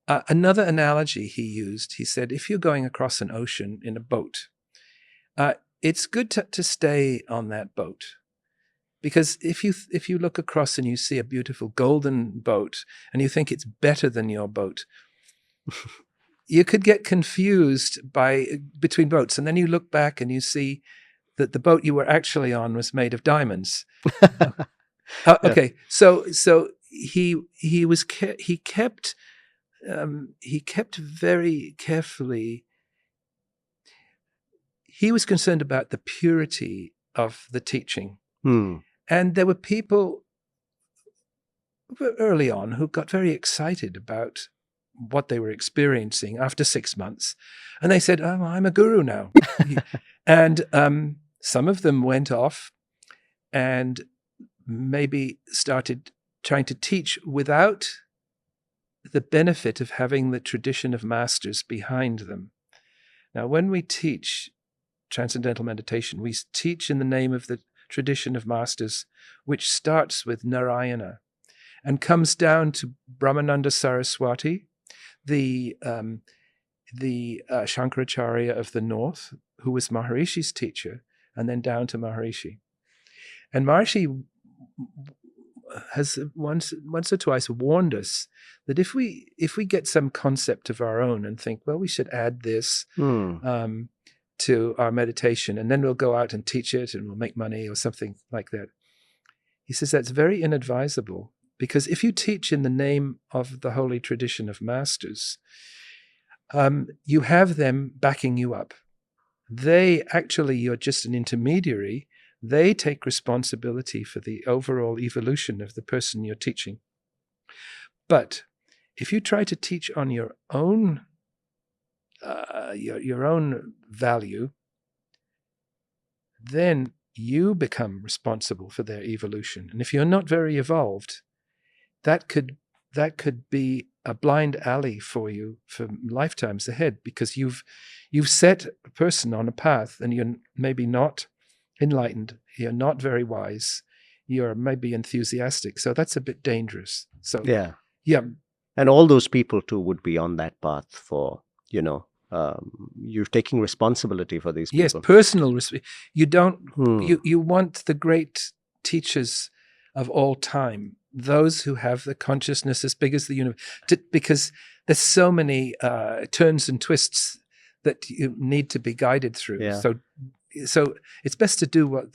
Another analogy he used, he said, if you're going across an ocean in a boat, it's good to stay on that boat. Because if you look across and you see a beautiful golden boat and you think it's better than your boat, you could get confused between boats. And then you look back and you see that the boat you were actually on was made of diamonds. Okay, so he kept very carefully. He was concerned about the purity of the teaching. And there were people early on who got very excited about what they were experiencing after 6 months. And they said, oh, I'm a guru now. And some of them went off and maybe started trying to teach without the benefit of having the tradition of masters behind them. Now, when we teach Transcendental Meditation, we teach in the name of the tradition of masters, which starts with Narayana and comes down to Brahmananda Saraswati, the Shankaracharya of the north, who was Maharishi's teacher, and then down to Maharishi. And Maharishi has once or twice warned us that if we get some concept of our own and think, well, we should add this to our meditation, and then we'll go out and teach it and we'll make money or something like that. He says that's very inadvisable, because if you teach in the name of the holy tradition of masters, you have them backing you up. You're just an intermediary. They take responsibility for the overall evolution of the person you're teaching. But if you try to teach on your own value, then you become responsible for their evolution. And if you're not very evolved, that could be a blind alley for you for lifetimes ahead, because you've set a person on a path and you're maybe not enlightened, you're not very wise, you're maybe enthusiastic. So that's a bit dangerous. So yeah. And all those people too would be on that path for, you're taking responsibility for these people. Yes, personal responsibility. You don't. You want the great teachers of all time, those who have the consciousness as big as the universe, because there's so many turns and twists that you need to be guided through. Yeah. So it's best to do what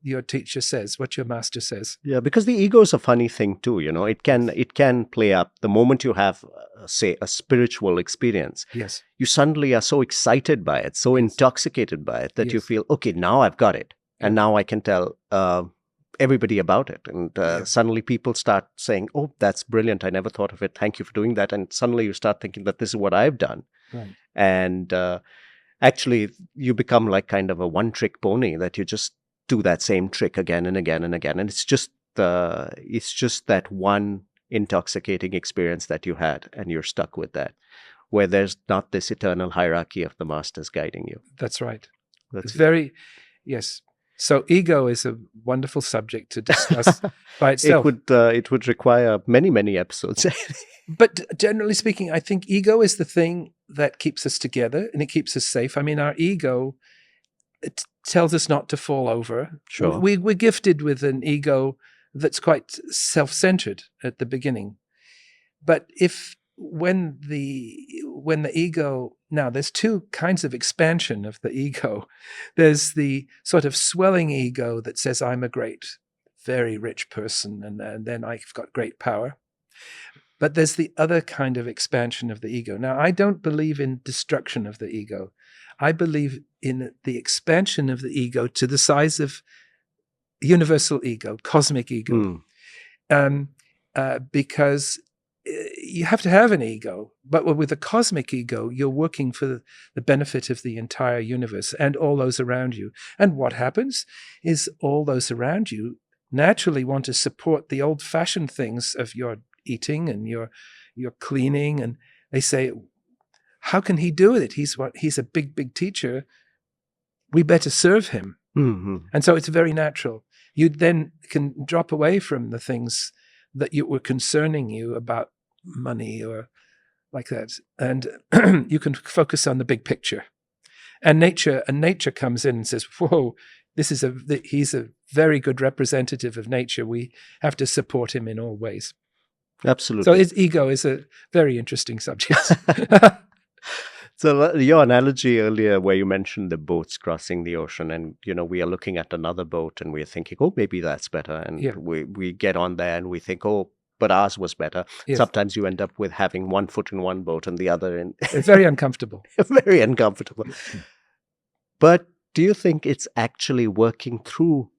your teacher says, what your master says. Yeah, because the ego is a funny thing too. It can play up the moment you have, say, a spiritual experience. Yes, you suddenly are so excited by it, so intoxicated by it that you feel, okay, now I've got it, and now I can tell everybody about it. And suddenly people start saying, "Oh, that's brilliant! I never thought of it. Thank you for doing that." And suddenly you start thinking that this is what I've done, right. And actually, you become like kind of a one-trick pony, that you just do that same trick again and again and again. And it's just that one intoxicating experience that you had, and you're stuck with that, where there's not this eternal hierarchy of the masters guiding you. That's right. Yes. So ego is a wonderful subject to discuss by itself. It would require many, many episodes. But generally speaking, I think ego is the thing that keeps us together and it keeps us safe. I mean, our ego, it tells us not to fall over. Sure. We're gifted with an ego that's quite self-centered at the beginning. But when the ego, now there's two kinds of expansion of the ego. There's the sort of swelling ego that says, I'm a great, very rich person, and then I've got great power. But there's the other kind of expansion of the ego. Now, I don't believe in destruction of the ego. I believe in the expansion of the ego to the size of universal ego, cosmic ego. Because you have to have an ego, but with a cosmic ego, you're working for the benefit of the entire universe and all those around you. And what happens is all those around you naturally want to support the old-fashioned things of your eating and your cleaning, and they say, how can he do it? He's a big teacher. We better serve him. Mm-hmm. And so it's very natural. You then can drop away from the things that were concerning you about money or like that, and you can focus on the big picture. And nature comes in and says, whoa, he's a very good representative of nature. We have to support him in all ways. Absolutely. So his ego is a very interesting subject. So your analogy earlier where you mentioned the boats crossing the ocean, and we are looking at another boat and we're thinking, oh, maybe that's better. And we get on there and we think, oh, but ours was better. Yes. Sometimes you end up with having one foot in one boat and the other in. It's very uncomfortable. Very uncomfortable. But do you think it's actually working through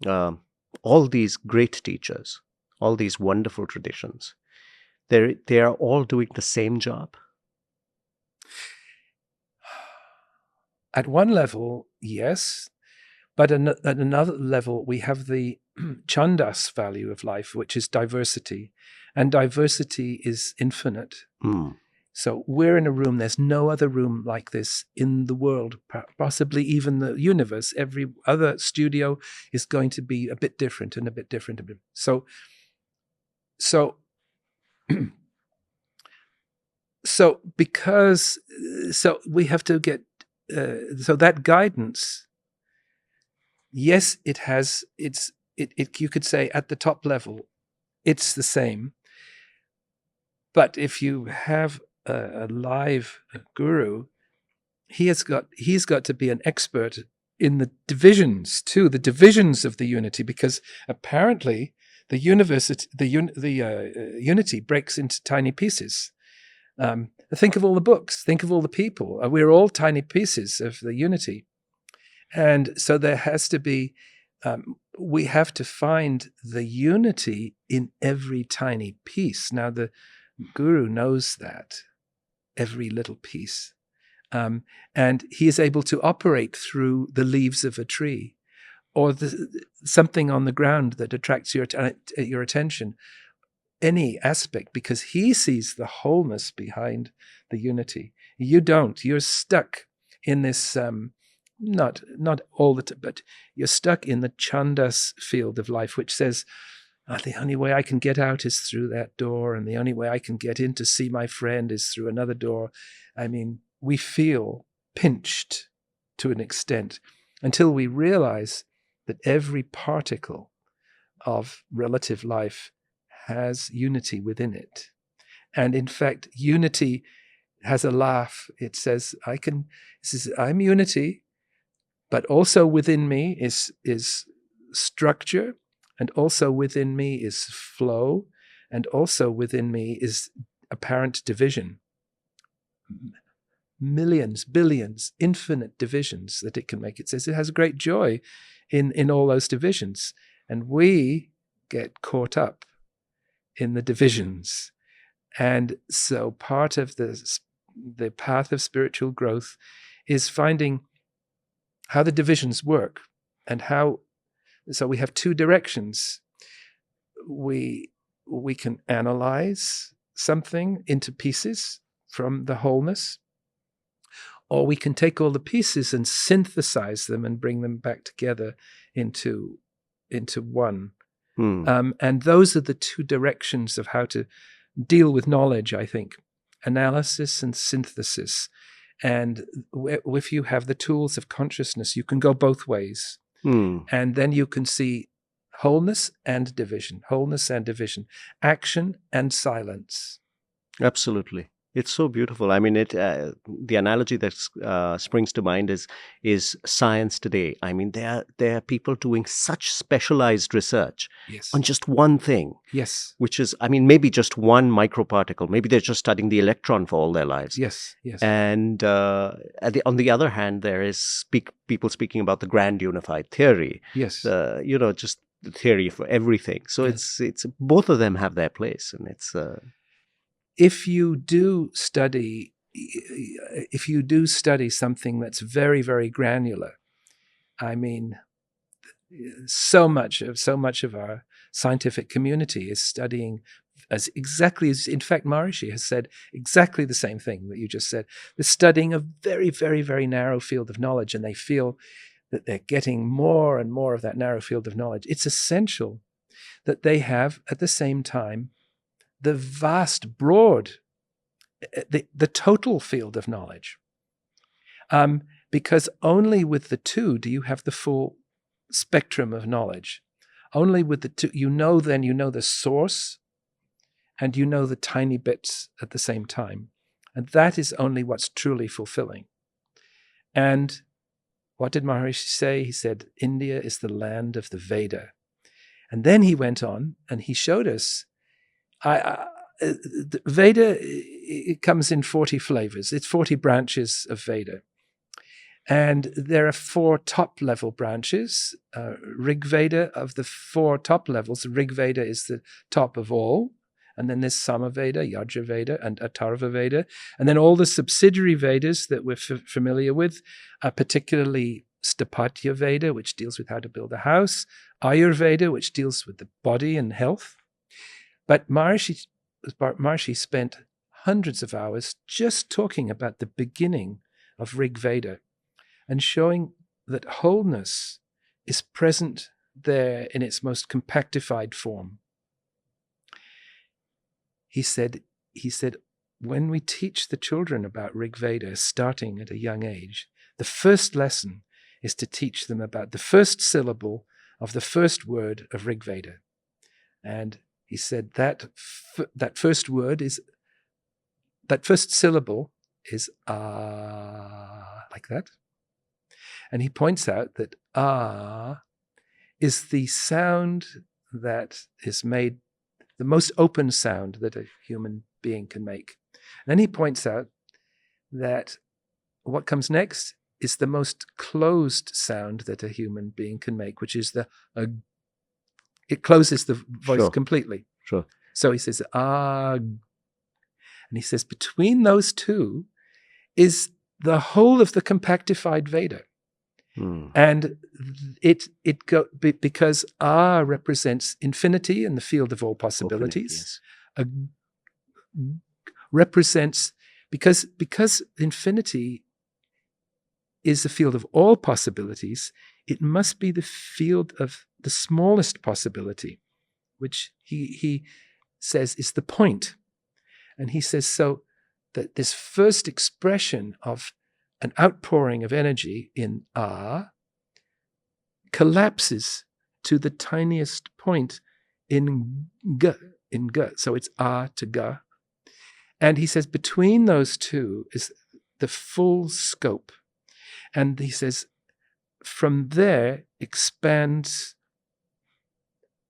all these great teachers, all these wonderful traditions? They are all doing the same job? At one level, yes. But at another level, we have the chandas value of life, which is diversity. And diversity is infinite. Mm. So we're in a room, there's no other room like this in the world, possibly even the universe. Every other studio is going to be a bit different and a bit different. So we have to get, so that guidance, yes, it has, you could say at the top level, it's the same. But if you have a live guru, he's got to be an expert in the divisions too, the divisions of the unity, because apparently the unity breaks into tiny pieces. Think of all the books, think of all the people. We're all tiny pieces of the unity. And so there has to be, we have to find the unity in every tiny piece. Now the guru knows that, every little piece. And he is able to operate through the leaves of a tree or something on the ground that attracts your attention, any aspect, because he sees the wholeness behind the unity. You don't. You're stuck in this, not all the time, but you're stuck in the chandas field of life, which says, the only way I can get out is through that door, and the only way I can get in to see my friend is through another door. I mean, we feel pinched to an extent until we realize that every particle of relative life has unity within it. And in fact, unity has a laugh. It says, I'm unity, but also within me is structure, and also within me is flow, and also within me is apparent division. Millions, billions, infinite divisions that it can make. It says it has great joy in all those divisions. And we get caught up in the divisions. And so part of the path of spiritual growth is finding how the divisions work and how. So we have two directions. We can analyze something into pieces from the wholeness, or we can take all the pieces and synthesize them and bring them back together into one. And those are the two directions of how to deal with knowledge, I think. Analysis and synthesis. And if you have the tools of consciousness, you can go both ways. And then you can see wholeness and division, action and silence. Absolutely. It's so beautiful. I mean, the analogy that springs to mind is science today. I mean, there are people doing such specialized research on just one thing. Yes. Which is, I mean, maybe just one microparticle. Maybe they're just studying the electron for all their lives. Yes. And on the other hand, there is people speaking about the grand unified theory. Yes. Just the theory for everything. So it's both of them have their place, and it's. If you do study something that's very, very granular, I mean, so much of our scientific community is studying as exactly as, in fact, Maharishi has said exactly the same thing that you just said. They're studying a very, very, very narrow field of knowledge, and they feel that they're getting more and more of that narrow field of knowledge. It's essential that they have, at the same time, the vast, broad, the total field of knowledge. Because only with the two do you have the full spectrum of knowledge. Only with the two, you know the source and you know the tiny bits at the same time. And that is only what's truly fulfilling. And what did Maharishi say? He said, India is the land of the Veda. And then he went on and he showed us the Veda, it comes in 40 flavors. It's 40 branches of Veda. And there are 4 top-level branches. Rigveda, of the 4 top levels, Rigveda is the top of all. And then there's Samaveda, Yajurveda, and Atharva Veda. And then all the subsidiary Vedas that we're familiar with, particularly Sthapatya Veda, which deals with how to build a house, Ayurveda, which deals with the body and health. But Maharishi spent hundreds of hours just talking about the beginning of Rigveda and showing that wholeness is present there in its most compactified form. He said, when we teach the children about Rigveda starting at a young age, the first lesson is to teach them about the first syllable of the first word of Rigveda. And he said that first syllable is like that. And he points out that is the sound that is made, the most open sound that a human being can make. And then he points out that what comes next is the most closed sound that a human being can make, which is it closes the voice completely. Sure. So he says, and he says, between those two is the whole of the compactified Veda. And because represents infinity in the field of all possibilities, represents, because infinity is the field of all possibilities, it must be the field of the smallest possibility, which he says is the point. And he says so that this first expression of an outpouring of energy in collapses to the tiniest point in G. So it's to G. And he says between those two is the full scope. And he says from there expands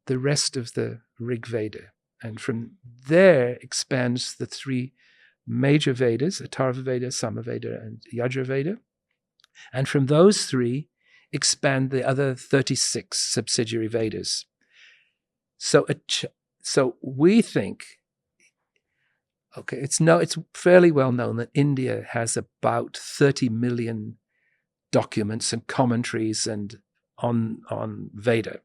the rest of the Rigveda. And from there expands the 3 major Vedas, Atharva Veda, Samaveda, and Yajurveda. And from those 3 expand the other 36 subsidiary Vedas. So we think, it's fairly well known that India has about 30 million documents and commentaries and on Veda.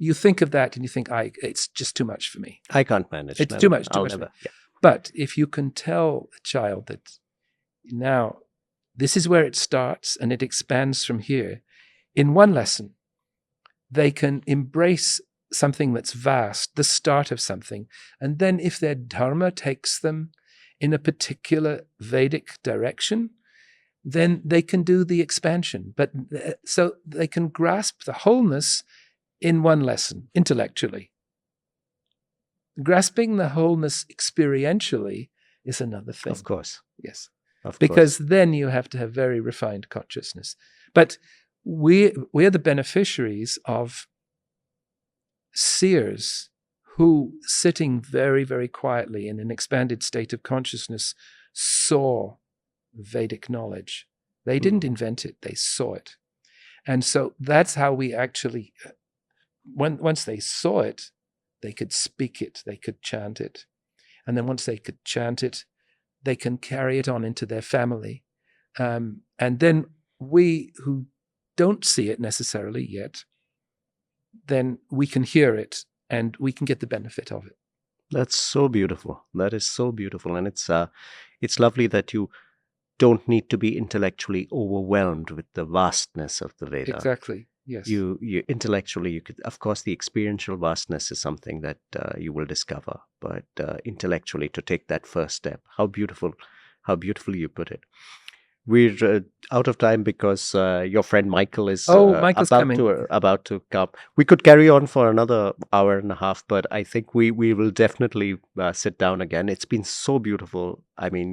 You think of that and you think, it's just too much for me. I can't manage. It's too much. I'll never. Yeah. But if you can tell a child that now this is where it starts and it expands from here. In one lesson, they can embrace something that's vast, the start of something. And then if their dharma takes them in a particular Vedic direction, then they can do the expansion. But so they can grasp the wholeness in one lesson, intellectually. Grasping the wholeness experientially is another thing. Of course. Yes. Because then you have to have very refined consciousness. But we're the beneficiaries of seers who, sitting very, very quietly in an expanded state of consciousness, saw Vedic knowledge. They didn't invent it, they saw it. And so that's how we actually, once they saw it, they could speak it, they could chant it. And then once they could chant it, they can carry it on into their family. And then we who don't see it necessarily yet, then we can hear it and we can get the benefit of it. That's so beautiful. That is so beautiful. And it's lovely that you don't need to be intellectually overwhelmed with the vastness of the Veda. Exactly. Yes. You intellectually, you could, of course, the experiential vastness is something that you will discover, but intellectually, to take that first step, how beautifully you put it. We're out of time because your friend Michael is Michael's about to come. We could carry on for another hour and a half, but I think we will definitely sit down again. It's been so beautiful. I mean,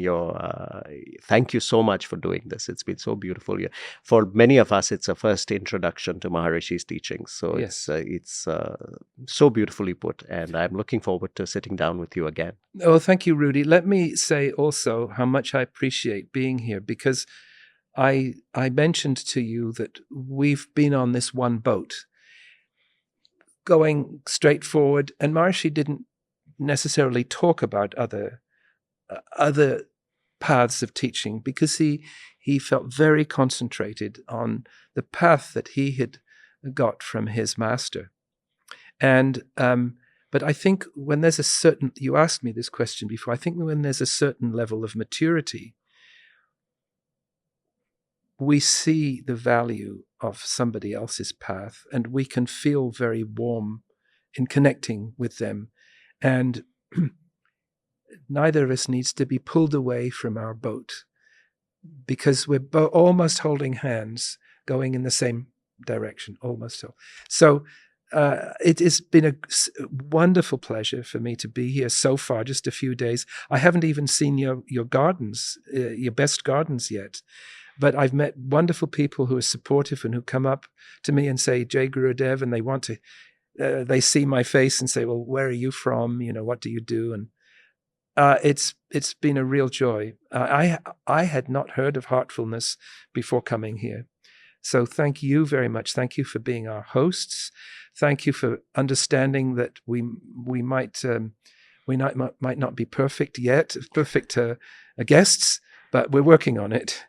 thank you so much for doing this. It's been so beautiful. For many of us, it's a first introduction to Maharishi's teachings. So yes. It's so beautifully put, and I'm looking forward to sitting down with you again. Oh, thank you, Rudy. Let me say also how much I appreciate being here, because I mentioned to you that we've been on this one boat, going straight forward, and Maharishi didn't necessarily talk about other paths of teaching, because he felt very concentrated on the path that he had got from his master. And but I think when there's a certain, you asked me this question before, I think when there's a certain level of maturity, we see the value of somebody else's path, and we can feel very warm in connecting with them. And neither of us needs to be pulled away from our boat, because we're almost holding hands, going in the same direction, almost so. It has been a wonderful pleasure for me to be here so far, just a few days. I haven't even seen your gardens, your best gardens yet. But I've met wonderful people who are supportive and who come up to me and say, Jai Gurudev, and they want to, they see my face and say, well, where are you from? What do you do? And it's been a real joy. I had not heard of Heartfulness before coming here. So thank you very much. Thank you for being our hosts. Thank you for understanding that we might not be perfect yet, perfect guests, but we're working on it.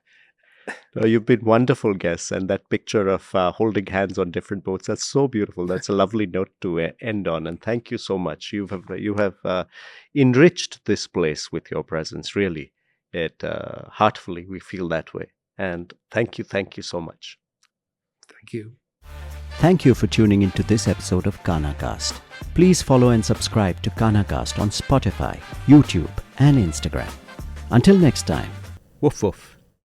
You've been wonderful guests, and that picture of holding hands on different boats, that's so beautiful. That's a lovely note to end on, and thank you so much. You have enriched this place with your presence, really. Heartfully, we feel that way. And thank you so much. Thank you. Thank you for tuning into this episode of KANHACAST. Please follow and subscribe to KANHACAST on Spotify, YouTube, and Instagram. Until next time. Woof woof.